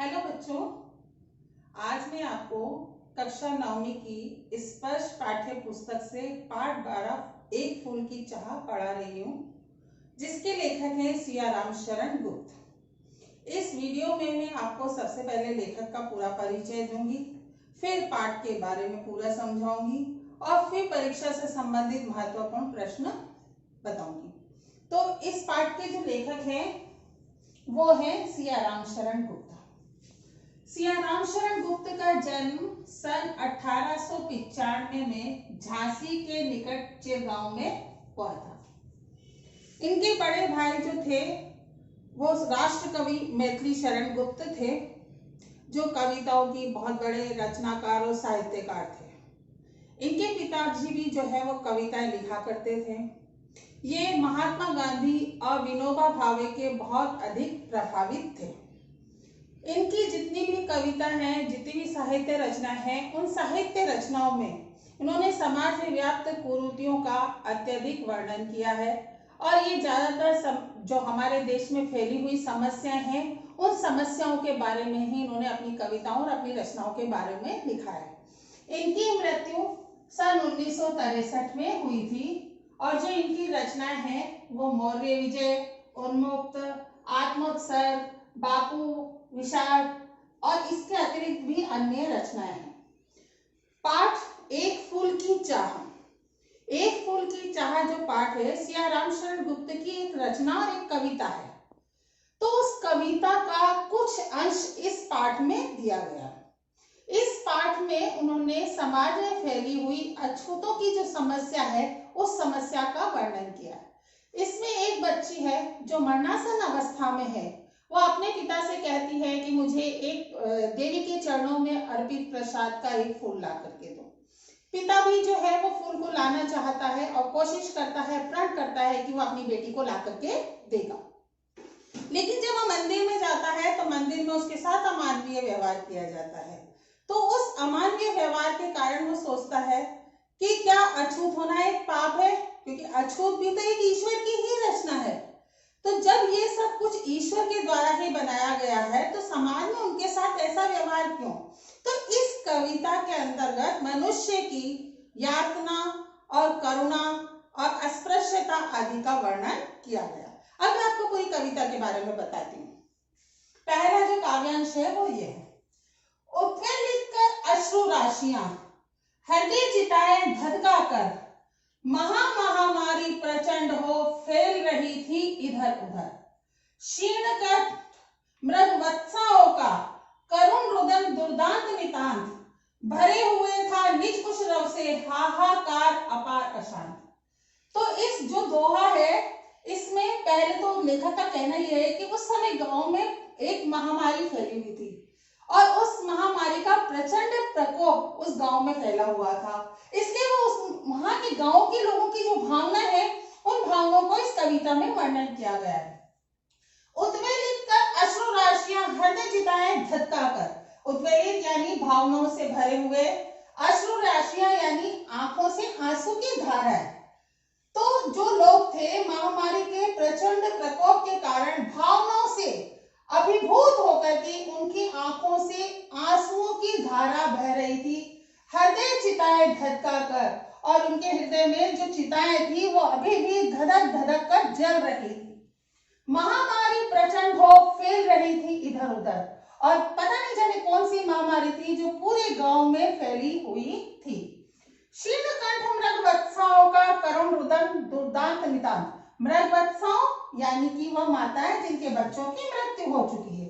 Hello बच्चों, आज मैं आपको कक्षा 9वीं की स्पर्श पाठ्य पुस्तक से पाठ 12 एक फूल की चाह पढ़ा रही हूँ, जिसके लेखक हैं सियाराम शरण गुप्त। इस वीडियो में मैं आपको सबसे पहले लेखक का पूरा परिचय दूंगी, फिर पाठ के बारे में पूरा समझाऊंगी और फिर परीक्षा से संबंधित महत्वपूर्ण प्रश्न बताऊंगी। तो इस पाठ के जो लेखक हैं वो है सियाराम शरण गुप्त। सियाराम शरण गुप्त का जन्म सन 1895 में झांसी के निकट चिरगांव में हुआ था। इनके बड़े भाई जो थे वो राष्ट्र कवि मैथिली शरण गुप्त थे, जो कविताओं की बहुत बड़े रचनाकार और साहित्यकार थे। इनके पिताजी भी जो है वो कविताएं लिखा करते थे। ये महात्मा गांधी और विनोबा भावे के बहुत अधिक प्रभावित थे। इनकी जितनी भी कविता हैं, जितनी भी साहित्य रचना है, उन साहित्य रचनाओं में इन्होंने समाज में व्याप्त कुरीतियों का अत्यधिक वर्णन किया है और ये ज्यादातर जो हमारे देश में फैली हुई समस्याएं हैं, उन समस्याओं के बारे में ही इन्होंने अपनी कविताओं और अपनी रचनाओं के बारे में लिखा है। इनकी मृत्यु सन 1963 में हुई थी और जो इनकी रचनाएं हैं वो मौर्य विजय, उन्मुक्त, आत्मोत्सर्ग, बापू, विषाद और इसके अतिरिक्त भी अन्य रचनाएं हैं। पाठ एक फूल की चाह। एक फूल की चाह जो पाठ है सियाराम शरण गुप्त की एक रचना और एक कविता है। तो उस कविता का कुछ अंश इस पाठ में दिया गया। इस पाठ में उन्होंने समाज में फैली हुई अछूतों की जो समस्या है उस समस्या का वर्णन किया। इसमें एक बच्ची है जो मरणासन अवस्था में है। वो अपने पिता से कहती है कि मुझे एक देवी के चरणों में अर्पित प्रसाद का एक फूल ला करके दो। पिता भी जो है वो फूल को लाना चाहता है और कोशिश करता है, प्रण करता है कि वो अपनी बेटी को ला करके देगा। लेकिन जब वो मंदिर में जाता है तो मंदिर में उसके साथ अमानवीय व्यवहार किया जाता है। तो उस अमानवीय व्यवहार के कारण वो सोचता है कि क्या अछूत होना एक पाप है, क्योंकि अछूत भी तो एक ईश्वर की ही रचना है। तो जब ये सब कुछ ईश्वर के द्वारा ही बनाया गया है तो समाज में उनके साथ ऐसा व्यवहार क्यों? तो इस कविता के अंतर्गत मनुष्य की यातना और करुणा और अस्पृश्यता आदि का वर्णन किया गया। अब मैं आपको पूरी कविता के बारे में बताती हूँ। पहला जो काव्यांश है वो ये है। उद्वेलित कर अश्रु राशियां, हृदय चिताए धधका कर, महामारी प्रचंड हो फैल रही थी इधर उधर। क्षीण कट मृगवत्साओं का करुण रुदन दुर्दांत नितांत, भरे हुए था निज कुश रव से हाहाकार अपार अशांत। तो इस जो दोहा है इसमें पहले तो लेखक का कहना यह है कि उस समय गांव में एक महामारी फैली हुई थी और उस महामारी का प्रचंड प्रकोप उस गांव में फैला हुआ था। इसलिए वो उस वहां के गांव के लोगों की जो भावना है उन भावनाओं को इस कविता में वर्णन किया गया है। उद्वेलित कर अश्रु राशियां, हृदय चिताए धधका कर। उद्वेलित यानी भावनाओं से भरे हुए, अश्रु राशियां यानी आंखों से आंसू की धाराएं। तो जो लोग थे महामारी के प्रचंड प्रकोप के कारण भावनाओं से अभिभूत होकर के उनकी आंखों से आंसुओं की धारा बह रही थी। हृदय चिताएं धधका कर, और उनके हृदय में जो चिताएं थी वो अभी भी धधक धधक कर जल रही थी। महामारी प्रचंड हो फैल रही थी इधर उधर, और पता नहीं जाने कौन सी महामारी थी जो पूरे गांव में फैली हुई थी। क्षीण कंठ मृगवत्साओं का करुण रुदन दुर्दांत नितांत। मृगवत्साओं यानी कि वह माताएं जिनके बच्चों की मृत्यु हो चुकी है।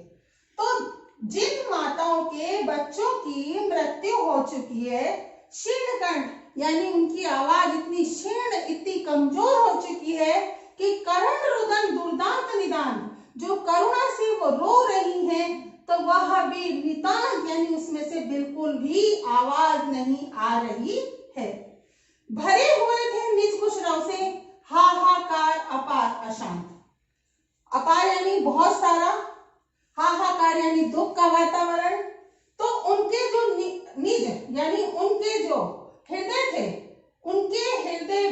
तो जिन माताओं के बच्चों की मृत्यु हो चुकी है, क्षीण कंठ यानी उनकी आवाज इतनी क्षीण, इतनी कमजोर हो चुकी है कि करुण रुदन दुर्दांत निदान, जो करुणा से वो रो रही हैं तो वह भी नितांत यानी उसमें से बिल्कुल भी आवाज नहीं आ रही है। भरे हुए थे निज कुश रव से हाहाकार अपार अशांत। अपार यानी बहुत सारा, हाहाकार यानी दुख का वातावरण। तो उनके जो निज यानी उनके जो हृदय थे, उनके हृदय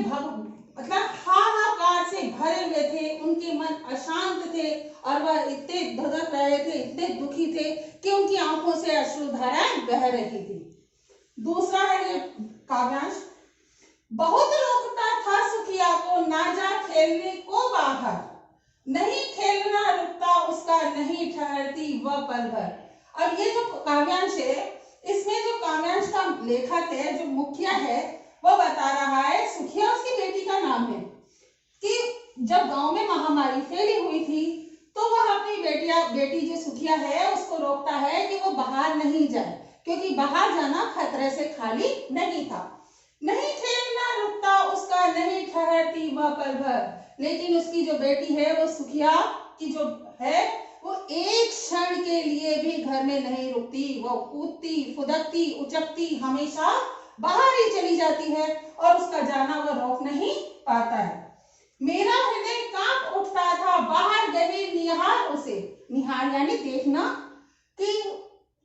मतलब हाहाकार से भरे हुए थे, उनके मन अशांत थे और वह इतने धधक रहे थे, इतने दुखी थे कि उनकी आंखों से अश्रुधाराएं बह रही थी। दूसरा है ये काव्यांश। बहुत रोकता था सुखिया को ना जा खेलने को बाहर, नहीं खेलना रुकता उसका नहीं ठहरती वह पल भर। अब ये जो काव्यांश है, इसमें जो काव्यांश का लेखक है, जो मुखिया है, वो बता रहा है, सुखिया उसकी बेटी का नाम है, कि जब गांव में महामारी फैली हुई थी तो वह अपनी बेटी जो सुखिया है उसको रोकता है कि वो बाहर नहीं जाए, क्योंकि बाहर जाना खतरे से खाली नहीं था। नहीं खेलना रुकता उसका नहीं ठहरती वह पल भर। लेकिन उसकी जो बेटी है, वो सुखिया की जो है, वो एक क्षण के लिए भी घर में नहीं रुकती। वो कूदती फुदकती उचकती हमेशा बाहर ही चली जाती है और उसका जाना वो रोक नहीं पाता है। मेरा हृदय कांप उठता था बाहर गए निहार उसे। निहार यानी देखना, कि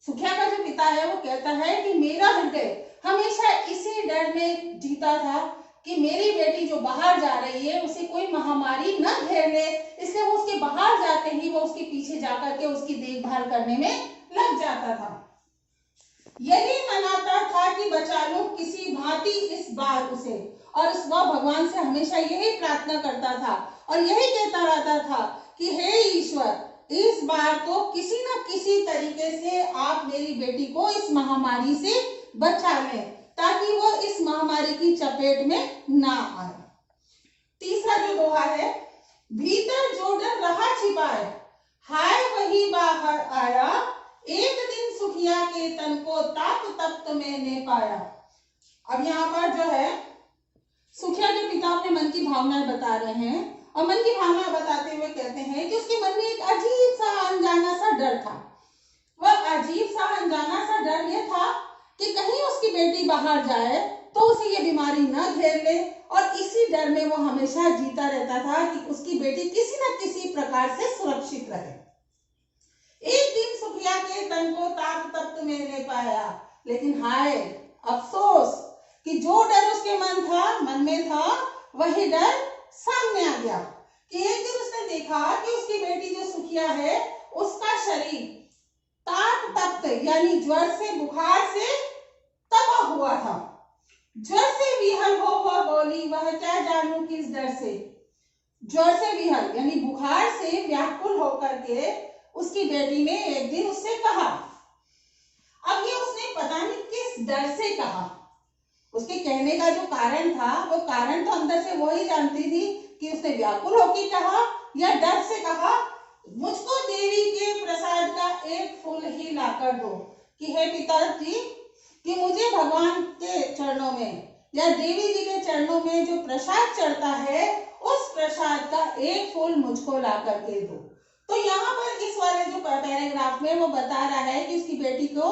सुखिया का जो पिता है वो कहता है कि मेरा हृदय हमेशा इसी डर में जीता था कि मेरी बेटी जो बाहर जा रही है उसे कोई महामारी न घेर ले, इसलिए वो उसके बाहर जाते ही वो उसके पीछे जाकर के उसकी देखभाल करने में लग जाता था। यही मनाता था कि बचा लूं किसी भांति इस बार उसे, और वह भगवान से हमेशा यही प्रार्थना करता था और यही कहता रहता था कि हे ईश्वर, इस बार तो किसी न किसी तरीके से आप मेरी बेटी को इस महामारी से बचा लें, ताकि वो इस महामारी की चपेट में ना आए। तीसरा जो दोहा है, भीतर जो डर रहा छिपाए, हाय वही बाहर आया, एक दिन सुखिया के तन को ताप तप्त मैंने पाया। अब यहाँ पर जो है सुखिया के पिता अपने मन की भावनाएं बता रहे हैं, और मन की भावना बताते हुए कहते हैं कि उसके मन में एक अजीब सा अनजाना सा डर था। वह अजीब सा अनजाना सा डर यह था कि कहीं उसकी बेटी बाहर जाए तो उसे ये बीमारी न घेर ले, और इसी डर में वो हमेशा जीता रहता था कि उसकी बेटी किसी न किसी प्रकार से सुरक्षित रहे। एक दिन सुखिया के तन को ताप तप्त मैंने पाया, लेकिन हाय अफसोस कि जो डर उसके मन में था वही डर सामने आ गया। कि एक दिन उसने देखा कि उसकी बेटी जो सुखिया है उसका शरीर ताप तप्त यानी ज्वर से बुखार से तपा हुआ था। ज्वर से विहल हो वह बोली, वह क्या जानू किस डर से। ज्वर से विहल यानी बुखार से व्याकुल होकर के उसकी बेटी ने एक दिन उससे कहा। अब ये उसने पता नहीं किस डर से कहा, उसके कहने का जो कारण था वो कारण तो अंदर से वो ही जानती थी कि उसने व्याकुल होकर कहा या डर से कहा, मुझको देवी के प्रसाद का एक फूल ही लाकर दो, कि हे पिताजी, कि मुझे भगवान के चरणों में या देवी जी के चरणों में जो प्रसाद चढ़ता है उस प्रसाद का एक फूल मुझको ला करके दो। तो यहाँ पर इस वाले जो पैराग्राफ में वो बता रहा है कि उसकी बेटी को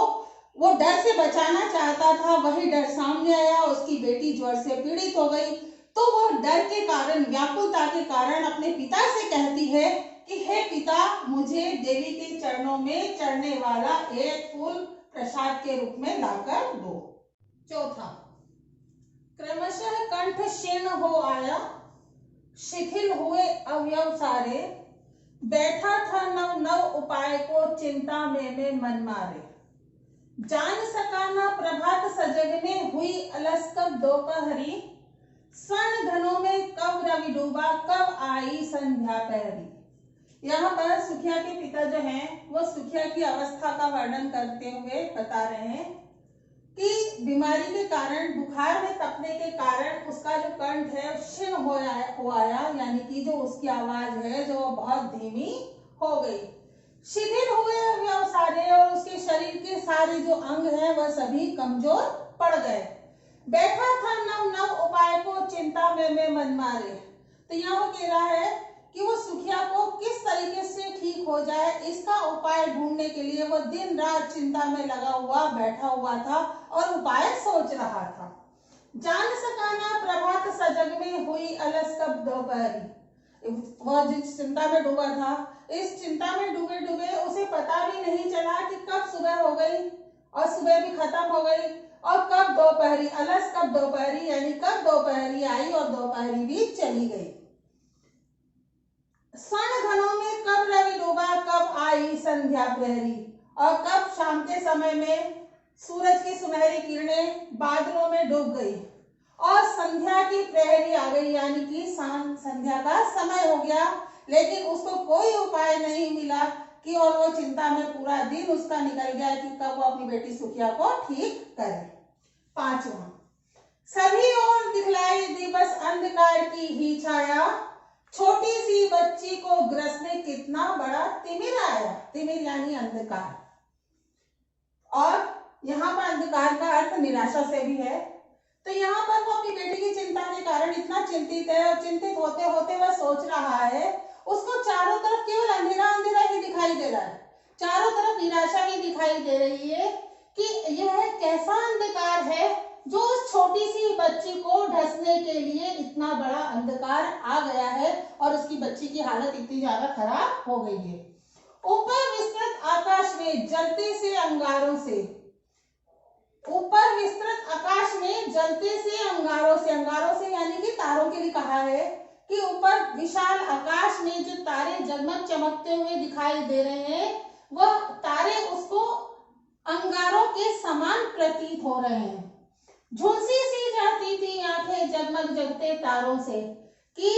वो डर से बचाना चाहता था, वही डर सामने आया, उसकी बेटी ज्वर से पीड़ित हो गई। तो वो डर के कारण, व्याकुलता के कारण अपने पिता से कहती है कि हे पिता, मुझे देवी के चरणों में चढ़ने वाला एक फूल प्रसाद के रूप में लाकर दो। चौथा, क्रमशः कंठ क्षीण हो आया, शिथिल हुए अवयव सारे, बैठा था नव नव उपाय को चिंता में मन मारे। जान सका ना प्रभात सजगने हुई अलस कब दोपहरी, स्वर्ण घनों में कब रवि डूबा कब आई संध्या पहरी। यहाँ पर सुखिया के पिता जो हैं वो सुखिया की अवस्था का वर्णन करते हुए बता रहे हैं कि बीमारी के कारण, बुखार में तपने के कारण उसका जो कंठ है क्षीण हो आया, यानी कि जो उसकी आवाज है जो बहुत धीमी हो गई। शिथिल हुए अवयव सारे, और उसके शरीर के सारे जो अंग हैं वह सभी कमजोर पड़ गए। बैठा था नव नव उपाय को चिंता में मन मारे। तो यहाँ वो कह रहा है कि वो सुखिया को किस तरीके से ठीक हो जाए इसका उपाय ढूंढने के लिए वो दिन रात चिंता में लगा हुआ बैठा हुआ था और उपाय सोच रहा था। जान सका ना प्रभात सजग में हुई अलस कब दोपहरी। वह जिस चिंता में डूबा था, इस चिंता में डूबे डूबे उसे पता भी नहीं चला कि कब सुबह हो गई और सुबह भी खत्म हो गई, और कब दोपहरी, अलस कब दोपहरी यानी कब दोपहरी आई और दोपहरी भी चली गई। स्वर्ण घनों में कब रवि डूबा कब आई संध्या प्रहरी, और कब? शाम के समय में सूरज की सुनहरी किरणें बादलों में डूब गई और संध्या की प्रहरी आ गई, यानी कि संध्या का समय हो गया। लेकिन उसको कोई उपाय नहीं मिला कि, और वो चिंता में पूरा दिन उसका निकल गया कि कब वो अपनी बेटी सुखिया को ठीक करे। पांचवा, सभी ओर दिखलाई दी बस अंधकार की ही छाया, छोटी सी बच्ची को ग्रसने कितना बड़ा तिमिर आया। तिमिर यानी अंधकार, और यहाँ पर अंधकार का अर्थ निराशा से भी है। तो यहाँ पर वो अपनी बेटी की चिंता के कारण इतना चिंतित है, और चिंतित होते होते वह सोच रहा है, उसको चारों तरफ केवल अंधेरा अंधेरा ही दिखाई दे रहा है, चारों तरफ निराशा ही दिखाई दे रही है कि यह कैसा अंधकार है जो उस छोटी सी बच्ची को ढसने के लिए इतना बड़ा अंधकार आ गया है, और उसकी बच्ची की हालत इतनी ज्यादा खराब हो गई है। ऊपर विस्तृत आकाश में जलते से अंगारों से, ऊपर विस्तृत आकाश में जलते से अंगारों से, अंगारों से यानी कि तारों के लिए कहा है कि ऊपर विशाल आकाश में जो तारे जगमग चमकते हुए दिखाई दे रहे हैं, वह तारे उसको अंगारों के समान प्रतीत हो रहे हैं। झुलसी सी जाती थी आंखें जगमग जगते तारों से, कि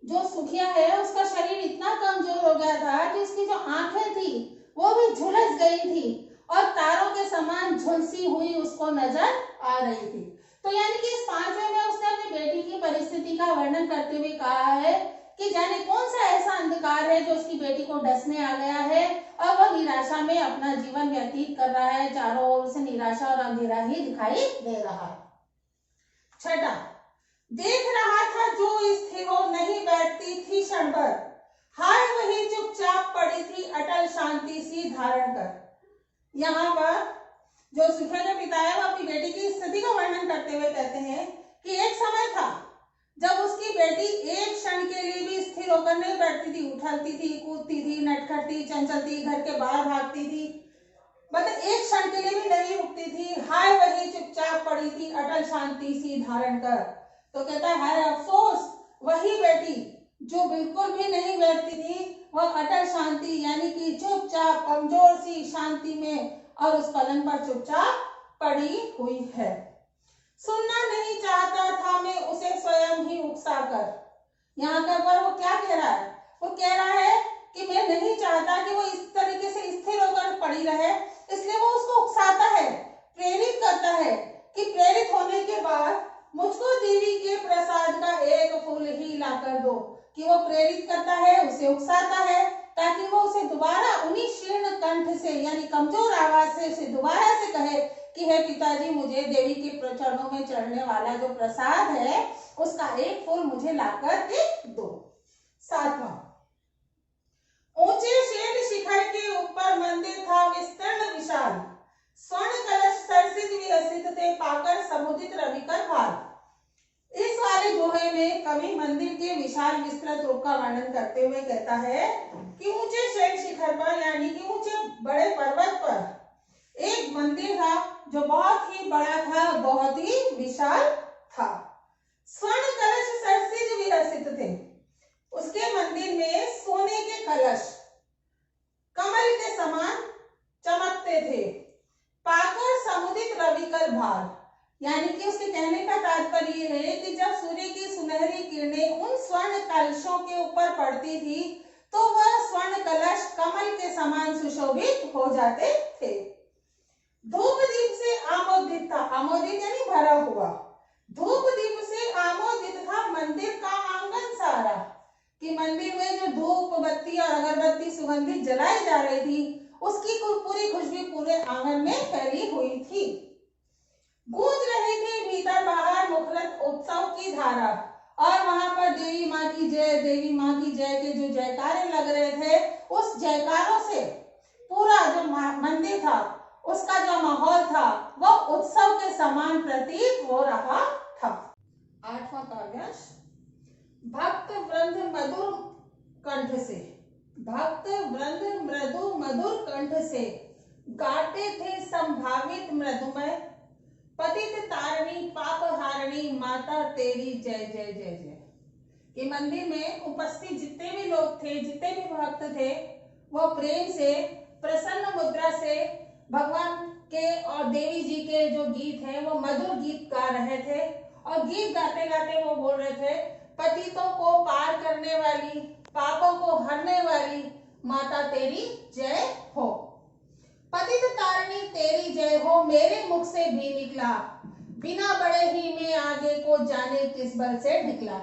जो सुखिया है उसका शरीर इतना कमजोर हो गया था कि उसकी जो आंखें थी वो भी झुलस गई थी और तारों के समान झुलसी हुई उसको नजर आ रही थी। तो यानी कि इस पांचवें में उसने अपनी बेटी की परिस्थिति का वर्णन करते हुए कहा है कि जाने कौन सा ऐसा अंधकार है जो उसकी बेटी को डसने आ गया है, और वह निराशा में अपना जीवन व्यतीत कर रहा है, चारों ओर उसे निराशा और अंधेरा ही दिखाई दे रहा है। छठा, देख रहा था जो स्थिर हो नहीं बैठती थी क्षण भर, हाय वही चुपचाप पड़ी थी अटल शांति सी धारण कर। यहाँ पर जो सुखिया के पिता है वो अपनी बेटी की स्थिति का वर्णन करते हुए कहते हैं कि एक समय था जब उसकी बेटी एक क्षण के लिए भी स्थिर होकर नहीं बैठती थी, उछलती थी, कूदती थी, नटखटती, चंचलती, घर के बाहर भागती थी, मतलब एक क्षण के लिए भी नहीं रुकती थी। हाय वही चुपचाप पड़ी थी अटल शांति सी धारण कर। तो कहता है हाय अफसोस, वही बेटी जो बिल्कुल भी नहीं बैठती थी, वह अटल शांति यानी कि चुपचाप कमजोर सी शांति में और उस पलंग पर चुपचाप पड़ी हुई है। सुनना नहीं चाहता था मैं उसे स्वयं ही उकसाकर। यहाँ पर वो क्या कह रहा है? वो कह रहा है कि मैं नहीं चाहता कि वो इस तरीके से स्थिर होकर पड़ी रहे, इसलिए वो उसको उकसाता है, प्रेरित करता है कि प्रेरित होने के बाद मुझको देवी के प्रसाद का एक फूल ही लाकर दो। कि वो प्रेरित करता है, उसे उकसाता है ताकि वो उसे दोबारा उन्हीं शीर्ण कंठ से यानी कमजोर आवाज से उसे दोबारा से कहे कि हे पिताजी, मुझे देवी के चरणों में चढ़ने वाला जो प्रसाद है उसका एक फूल मुझे लाकर के दो। सातवां, ऊंचे शेड शिखर के ऊपर मंदिर था विस्तीर्ण विशाल, स्वर्ण कलश सरसिज विकसित थे पाकर समुदित रविकर भाल। इस वाले दोहे में कवि मंदिर के विशाल विस्तृत रूप का वर्णन करते हुए कहता है कि ऊंचे शेड शिखर पर यानी कि ऊंचे बड़े पर्वत पर एक मंदिर था जो बहुत ही बड़ा था, बहुत ही विशाल था। स्वर्ण कलश सरसिज विकसित थे, उसके मंदिर में सोने के कलश कमल के समान चमकते थे। पाकर समुदित रविकर भाल यानी कि उसके कहने का तात्पर्य ये है कि जब सूर्य की सुनहरी किरणें उन स्वर्ण कलशों के ऊपर पड़ती थी तो वह स्वर्ण कलश कमल के समान सुशोभित हो जाते थे। धूप दीप से आमोदित था, आमोदित यानी भरा हुआ, धूप दीप से आमोदित था मंदिर का आंगन सारा। कि मंदिर में जो धूप बत्ती और अगरबत्ती सुगंधित जलाई जा रही थी उसकी पूरी खुशबू पूरे आंगन में फैली हुई थी। गूंज रही थी भीतर बाहर मुखरित उत्सव की धारा, और वहां पर देवी माँ की जय, देवी माँ की जय के जो जयकारे लग रहे थे उस जयकारों से पूरा जो मंदिर था उसका जो माहौल था वह उत्सव के समान प्रतीत हो रहा था। आठवां काव्यांश, भक्त वृंद मधुर कंठ से, भक्त वृंद मृदु मधुर कंठ से गाते थे संभावित मृदुमय, पतित तारिणी पाप हारिणी माता तेरी जय जय जय जय। कि मंदिर में उपस्थित जितने भी लोग थे, जितने भी भक्त थे, वो प्रेम से प्रसन्न मुद्रा से भगवान के और देवी जी के जो गीत है वो मधुर गीत गा रहे थे और गीत गाते गाते वो बोल रहे थे, पतितों को पार करने वाली, पापों को हरने वाली माता तेरी जय हो। पतित तारिणी तेरी जय हो मेरे मुख से भी निकला, बिना बड़े ही में आगे को जाने किस बल से निकला।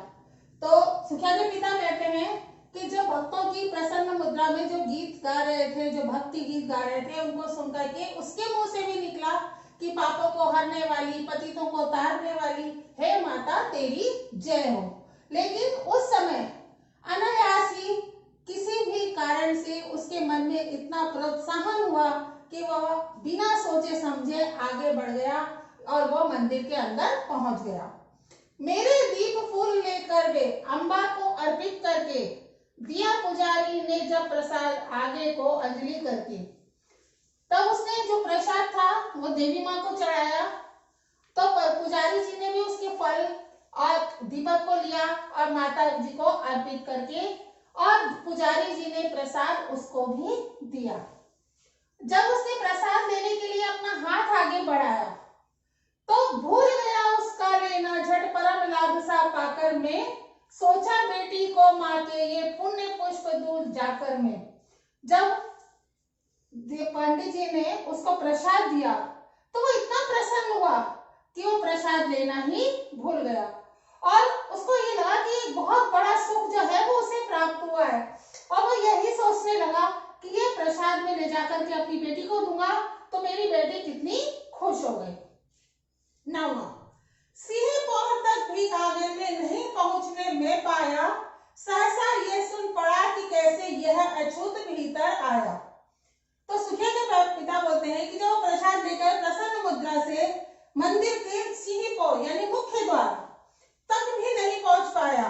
तो सुखिया के पिता कहते हैं कि जो भक्तों की प्रसन्न मुद्रा में जो गीत गा रहे थे, जो भक्ति गीत गा रहे थे, उनको सुनकर के उसके मुंह से भी निकला कि पापों को हरने वाली, पतितों को तारने वाली हे माता तेरी जय हो। लेकिन उस समय अनायास ही किसी भी कारण से उसके मन में इतना प्रोत्साहन हुआ कि वह बिना सोचे समझे आगे बढ़ गया और वह मंदिर के अंदर पहुंच गया। मेरे दीप फूल लेकर वे अम्बा को अर्पित करके दिया पुजारी ने जब प्रसाद आगे को अंजलि करके, तब उसने जो प्रसाद था वो देवी माँ को चढ़ाया। तो पुजारी जी ने भी उसके फल और दीपक को लिया और माता जी को अर्पित करके, और पुजारी जी ने प्रसाद उसको भी दिया। जब उसने प्रसाद लेने के लिए अपना हाथ आगे बढ़ाया तो भूल गया उसका लेना, झट परम लाभ सा पाकर में सोचा बेटी को माँ के ये पुण्य पुष्प दूर जाकर में। जब पंडित जी ने उसको प्रसाद दिया तो वो इतना प्रसन्न हुआ कि वो प्रसाद लेना ही भूल गया और उसको ये लगा कि बहुत बड़ा सुख जो है वो उसे प्राप्त हुआ है, और वो यही सोचने लगा कि ये प्रसाद में ले जाकर के अपनी बेटी को दूंगा तो मेरी बेटी कितनी खुश हो गई। नौवां, सिंहपौर तक भी आगे में नहीं पहुंचने में पाया, सहसा ये सुन पड़ा कि कैसे यह अछूत भीतर आया। तो सुखिया के पिता बोलते हैं कि जब वो प्रसाद लेकर प्रसन्न मुद्रा से मंदिर के सिंहपौर यानी मुख्य द्वार तक भी नहीं पहुंच पाया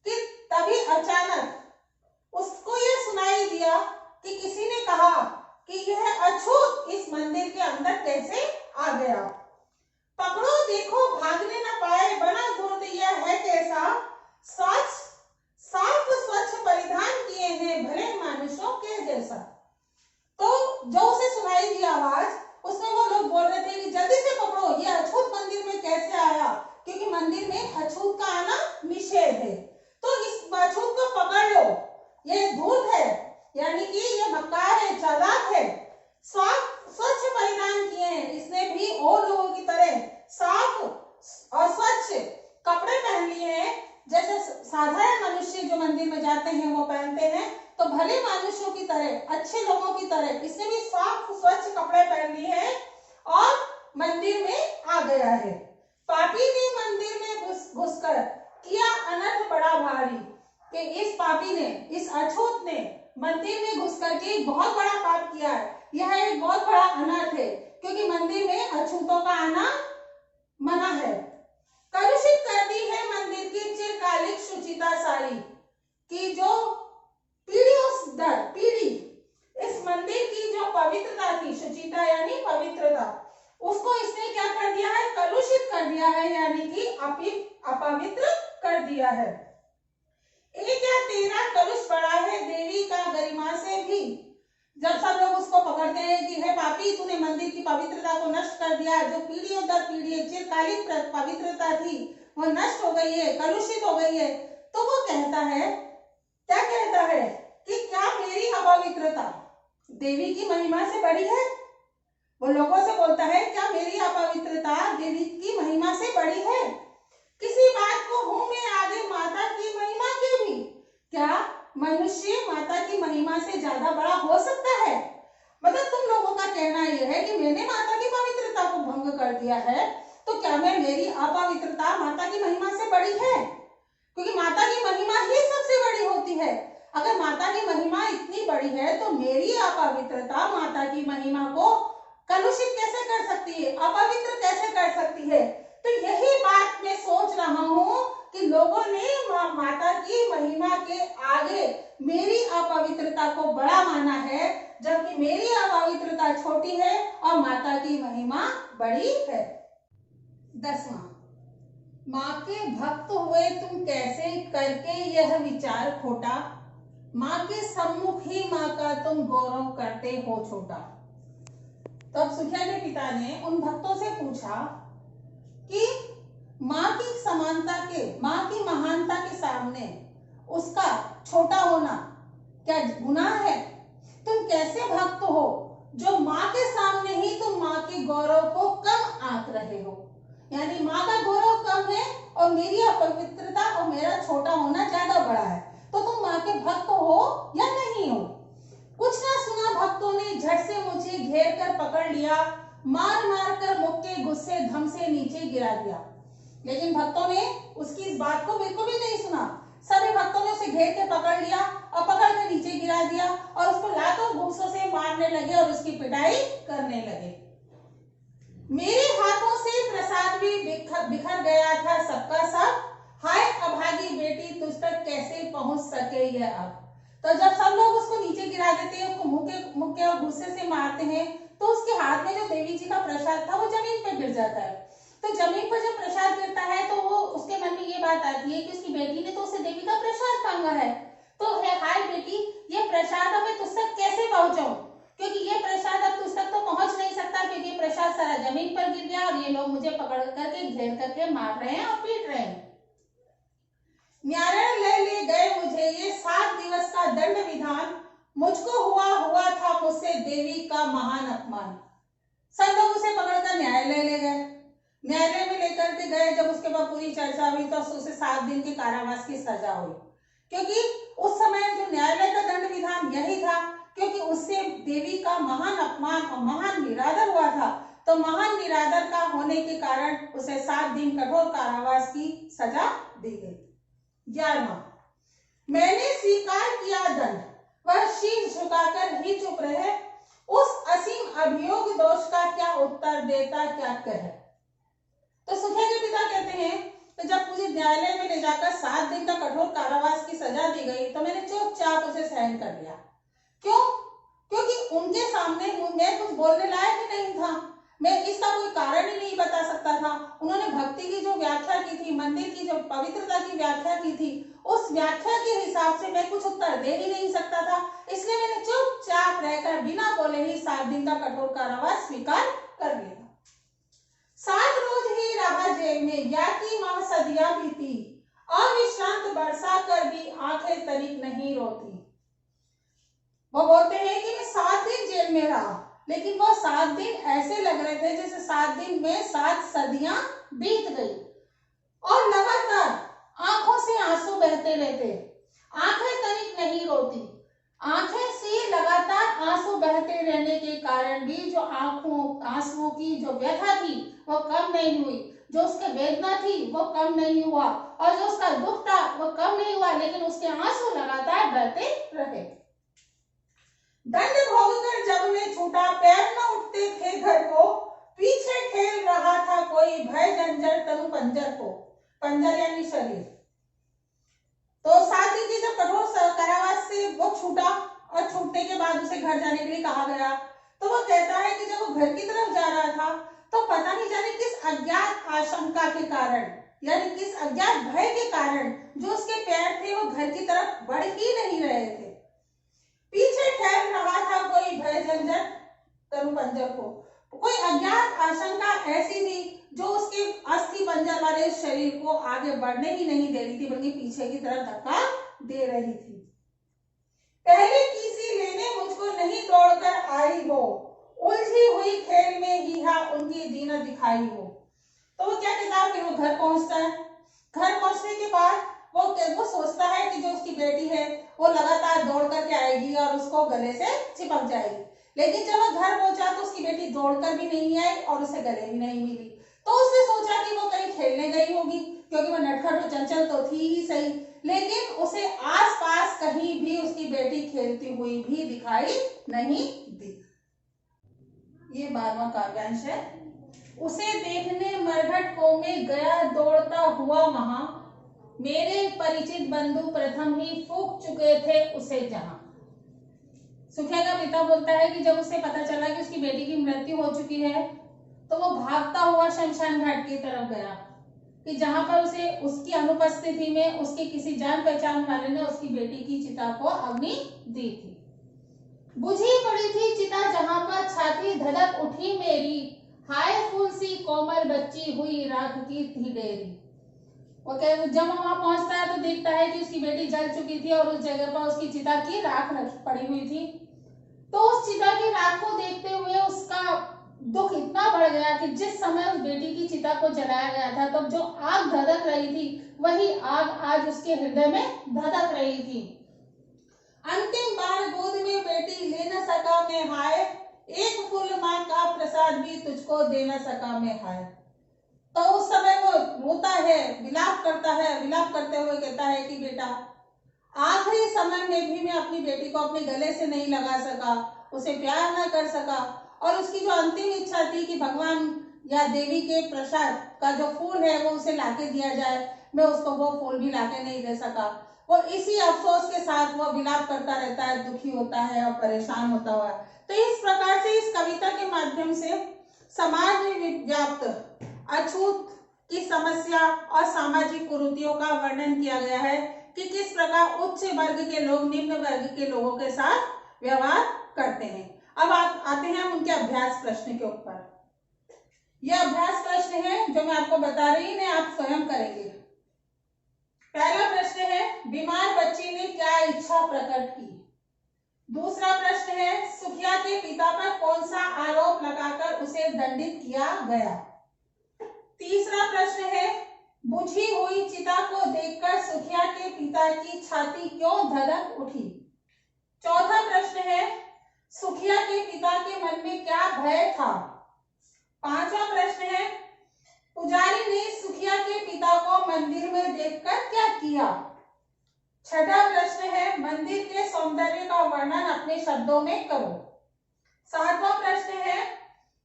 कि तभी अचानक उसको ये सुनाई दिया कि किसी ने कहा कि यह अछूत इस मंदिर के अंदर कैसे आ गया। पकड़ो देखो भागने न पाए, बना धूर्त यह है कैसा, साफ स्वच्छ परिधान किए हैं भले मानुषों के जैसा। तो जो उसे सुनाई दी आवाज, उसमें वो लोग बोल रहे थे कि जल्दी से पकड़ो, ये अछूत मंदिर में कैसे आया, क्योंकि मंदिर में अछूत का आना निषेध है। तो इस अछूत को पकड़ लो, ये धूर्त है यानी कि ये मक्कार है, चालाक है। स्वच्छ परिधान किए हैं, इसने भी और लोगों की तरह साफ और स्वच्छ कपड़े पहन लिए हैं, जैसे साधारण मनुष्य जो मंदिर में जाते हैं वो पहनते हैं। तो भले मनुष्यों की तरह, अच्छे लोगों की तरह इसने भी साफ स्वच्छ कपड़े पहन लिए हैं और मंदिर में आ गया है। पापी ने मंदिर में घुसकर किया अनर्थ बड़ा भारी, कि इस पापी ने, इस अछूत ने मंदिर में घुसकर के बहुत बड़ा पाप किया है। यह एक बहुत बड़ा अनर्थ है, क्योंकि मंदिर में अछूतों का आना मना है। कलुषित कर दी है मंदिर की चिरकालिक शुचिता सारी, कि जो पीढ़ियों दर पीढ़ी इस मंदिर की जो पवित्रता थी, शुचिता यानी पवित्रता, उसको इसने क्या कर दिया है, कलुषित कर दिया है, यानी कि अपवित्र कर दिया है। एक या तेरा कलुष बड़ा है देवी का गरिमा से भी। जब सब लोग उसको पकड़ते हैं कि हे पापी, तूने मंदिर की पवित्रता को नष्ट कर दिया, जो पीढ़ियों दर पीढ़ी चिरकालिक पवित्रता थी वो नष्ट हो गई है, कलुषित हो गई है। तो वो कहता है, क्या कहता है कि क्या मेरी अपवित्रता देवी की महिमा से बड़ी है। वो लोगों से बोलता है, क्या मेरी अपवित्रता देवी की महिमा से बड़ी है। किसी बात को हूं मैं आगे माता की महिमा के भी, क्या मनुष्य माता की महिमा से ज्यादा बड़ा हो सकता है। मतलब तुम लोगों का कहना यह है कि मैंने माता की पवित्रता को भंग कर दिया है, तो क्या मैं, मेरी अपवित्रता माता की महिमा से बड़ी है, क्योंकि माता की महिमा ही सबसे बड़ी होती है। अगर माता की महिमा इतनी बड़ी है तो मेरी अपवित्रता माता की महिमा को कलुषित कैसे कर सकती है, अपवित्र कैसे कर सकती है। तो यही बात मैं सोच रहा हूँ कि लोगों ने माता की महिमा के आगे मेरी अपवित्रता को बड़ा माना है, जबकि मेरी अपवित्रता छोटी है और माता की महिमा बड़ी है। 10वां, माँ के भक्त हुए तुम कैसे करके यह विचार खोटा, माँ के सम्मुख ही माँ का तुम गौरव करते हो छोटा। तब सुखिया के पिता ने उन भक्तों से पूछा कि माँ की समानता के, माँ की महानता के सामने उसका छोटा होना क्या गुनाह है? तुम कैसे भक्त हो जो माँ के सामने ही तुम माँ के गौरव को कम आंक रहे हो? यानी माँ का गौरव कम है और मेरी अपवित्रता और मेरा छोटा होना ज्यादा बड़ा है, तो तुम माँ के भक्त हो या नहीं हो? कुछ ना सुना भक्तों ने झट से मुझे घेर कर पकड़ लिया, मार मार कर मुख के गुस्से धम से नीचे गिरा दिया। लेकिन भक्तों ने उसकी इस बात को बिल्कुल भी नहीं सुना। सभी भक्तों ने उसे घेर के पकड़ लिया और पकड़ कर नीचे गिरा दिया और उसको लातों घूंसों से मारने लगे और उसकी पिटाई करने लगे। मेरे हाथों से प्रसाद भी बिखर गया था सबका सब। हाय अभागी बेटी, तुझ तक कैसे पहुंच सके यह अब? तो जब सब लोग उसको नीचे गिरा देते हैं, उसको मुंह के और गुस्से से मारते हैं, तो उसके हाथ में जो देवी जी का प्रसाद था वो जमीन पर गिर जाता है। तो जमीन पर जब प्रसाद गिरता है तो वो उसके मन में ये बात आती है कि उसकी बेटी ने तो उसे देवी का प्रसाद मांगा है, तो है हाय बेटी, ये प्रसाद अब मैं तुझ तक कैसे पहुंचाऊं? क्योंकि ये प्रसाद अब तुझ तक तो पहुंच नहीं सकता, क्योंकि ये प्रसाद सारा जमीन पर गिर गया और ये लोग मुझे पकड़ करके घेर करके मार रहे हैं और पीट रहे हैं। न्यायालय ले गए मुझे, ये 7 दिवस का दंड विधान, मुझको हुआ था मुझसे देवी का महान अपमान। सब लोग उसे पकड़कर न्यायालय ले गए। न्यायालय में लेकर के गए, जब उसके बाद पूरी चर्चा हुई तो उसे 7 दिन के कारावास की सजा हुई, क्योंकि उस समय जो न्यायालय का दंड विधान यही था, क्योंकि उससे देवी का महान अपमान और महान निरादर हुआ था। तो महान निरादर का होने के कारण उसे 7 दिन कठोर कारावास की सजा दी गई। 11वां, मैंने स्वीकार किया दंड, वह शीश झुकाकर ही चुप रहे, उस असीम अभियोग दोष का क्या उत्तर देता, क्या कहे? तो सुखिया के पिता कहते हैं तो जब मुझे न्यायालय में ले जाकर 7 दिन का कठोर कारावास की सजा दी गई तो मैंने चुपचाप उसे सहन कर लिया। क्यों? क्योंकि उनके सामने मैं कुछ बोलने लायक ही नहीं था, मैं इसका कोई कारण ही नहीं बता सकता था। उन्होंने भक्ति की जो व्याख्या की थी, मंदिर की जो पवित्रता की व्याख्या की थी, उस व्याख्या के हिसाब से मैं कुछ उत्तर दे ही नहीं सकता था, इसलिए मैंने चुपचाप रहकर बिना बोले ही 7 दिन का कठोर कारावास स्वीकार कर लिया। 7 रोज ही रहा जेल में, या की मां सदियां बीती, अविश्रांत बरसा कर भी आंखें तनिक नहीं रोती। वो बोलते हैं कि मैं 7 दिन जेल में रहा, लेकिन वो 7 दिन ऐसे लग रहे थे जैसे 7 दिन में 7 सदियां बीत गई, और लगातार आंखों से आंसू बहते रहते, आंखें तनिक नहीं रोती। आंखें से लगातार आंसू बहते रहने के कारण भी जो आंसुओं की जो व्यथा थी वो कम नहीं हुई, जो उसके वेदना थी वो कम नहीं हुआ, और जो उसका दुख था वो कम नहीं हुआ, लेकिन उसके आंसू लगातार बहते रहे। दंड भोगकर जब मैं छूटा, पैर न उठते थे घर को, पीछे ठेल रहा था कोई भय जंजर तनु पंजर को, पंजर यानी शरीर। तो 7 दिन की जब कठोर कारावास से वो छूटा और छूटने के बाद उसे घर जाने के लिए कहा गया, तो वो कहता है कि जब वो घर की तरफ जा रहा था तो पता नहीं जाने किस अज्ञात आशंका के कारण, यानी किस अज्ञात भय के कारण जो उसके पैर थे वो घर की तरफ बढ़ ही नहीं रहे थे। पीछे ठहर रहा था कोई भय जंजर तनु पंजर को, कोई अज्ञात आशंका ऐसी थी जो उसके अस्थि पंजर वाले शरीर को आगे बढ़ने ही नहीं दे रही थी, बल्कि पीछे की तरफ धक्का दे रही थी। पहले किसी लेने मुझको नहीं दौड़कर आई हो, उलझी हुई खेल में ही उनकी जीनत दिखाई हो। तो वो क्या कहता है, फिर वो घर पहुंचता है। घर पहुंचने के बाद वो सोचता है कि जो उसकी बेटी है वो लगातार दौड़ करके आएगी और उसको गले से चिपक जाएगी, लेकिन जब वो घर पहुंचा तो उसकी बेटी दौड़कर भी नहीं आई और उसे गले भी नहीं मिली। तो उसने सोचा कि वो कहीं खेलने गई होगी, क्योंकि वो नटखट और चंचल तो थी ही सही, लेकिन उसे आसपास कहीं भी उसकी बेटी खेलती हुई भी दिखाई नहीं दी। ये 12वां काव्यांश है। उसे देखने मरघट को में गया दौड़ता हुआ वहां, मेरे परिचित बंधु प्रथम ही फूंक चुके थे उसे जहां। सुखिया का पिता बोलता है कि जब उसे पता चला कि उसकी बेटी की मृत्यु हो चुकी है तो वो भागता हुआ शमशान घाट की तरफ गया, कि जहां पर उसे उसकी अनुपस्थिति में उसके किसी जान पहचान वाले ने उसकी बेटी की चिता को अग्नि दी थी। बुझी पड़ी थी चिता जहां पर छाती धड़क उठी मेरी, हाय फूल सी कोमल बच्ची हुई राख की थी डेरी। ओके, जब वहां पहुंचता है तो देखता है कि उसकी बेटी जल चुकी थी और उस जगह पर उसकी चिता की राख पड़ी हुई थी। तो उस चिता की राख को देखते हुए उसका दुख इतना बढ़ गया कि जिस समय उस बेटी की चिता को जलाया गया था तब जो आग धधक रही थी वही आग आज उसके हृदय में धधक रही थी। अंतिम बार गोद में बेटी ले न सका मैं हाय, एक फूल माँ का प्रसाद भी तुझको दे न सका मैं हाय। तो उस समय वो रोता है, विलाप करता है, विलाप करते हुए कहता है कि बेटा आखिरी समय में भी मैं अपनी बेटी को अपने गले से नहीं लगा सका, उसे प्यार न कर सका, और उसकी जो अंतिम इच्छा थी कि भगवान या देवी के प्रसाद का जो फूल है वो उसे लाके दिया जाए, मैं उसको वो फूल भी लाके नहीं दे सका। वो इसी अफसोस के साथ वो विलाप करता रहता है, दुखी होता है और परेशान होता हुआ। तो इस प्रकार से इस कविता के माध्यम से समाज में व्याप्त अछूत की समस्या और सामाजिक कुरीतियों का वर्णन किया गया है कि किस प्रकार उच्च वर्ग के लोग निम्न वर्ग के लोगों के साथ व्यवहार करते हैं। अब आते हैं हम उनके अभ्यास प्रश्न के ऊपर। यह अभ्यास प्रश्न है जो मैं आपको बता रही हूं, आप स्वयं करेंगे। पहला प्रश्न है, बीमार बच्ची ने क्या इच्छा प्रकट की। दूसरा प्रश्न है, सुखिया के पिता पर कौन सा आरोप लगाकर उसे दंडित किया गया। तीसरा प्रश्न है, बुझी हुई चिता को देखकर सुखिया के पिता की छाती क्यों धड़क उठी। चौथा प्रश्न है, सुखिया के पिता के मन में क्या भय था। पांचवा प्रश्न है, पुजारी ने सुखिया के पिता को मंदिर में देखकर क्या किया। छठा प्रश्न है, मंदिर के सौंदर्य का वर्णन अपने शब्दों में करो। सातवां प्रश्न है,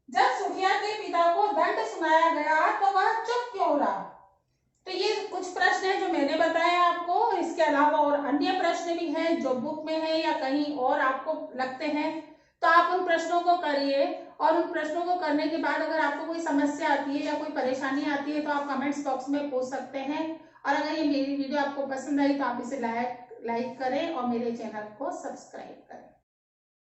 जब सुखिया के पिता को दंड सुनाया गया तो वह चुप क्यों रहा। तो ये कुछ प्रश्न है जो मैंने बताया आपको। इसके अलावा और अन्य प्रश्न भी हैं जो बुक में है या कहीं और आपको लगते हैं, तो आप उन प्रश्नों को करिए। और उन प्रश्नों को करने के बाद अगर आपको कोई समस्या आती है या कोई परेशानी आती है तो आप कमेंट्स बॉक्स में पूछ सकते हैं। और अगर ये मेरी वीडियो आपको पसंद आई तो आप इसे लाइक करें और मेरे चैनल को सब्सक्राइब करें।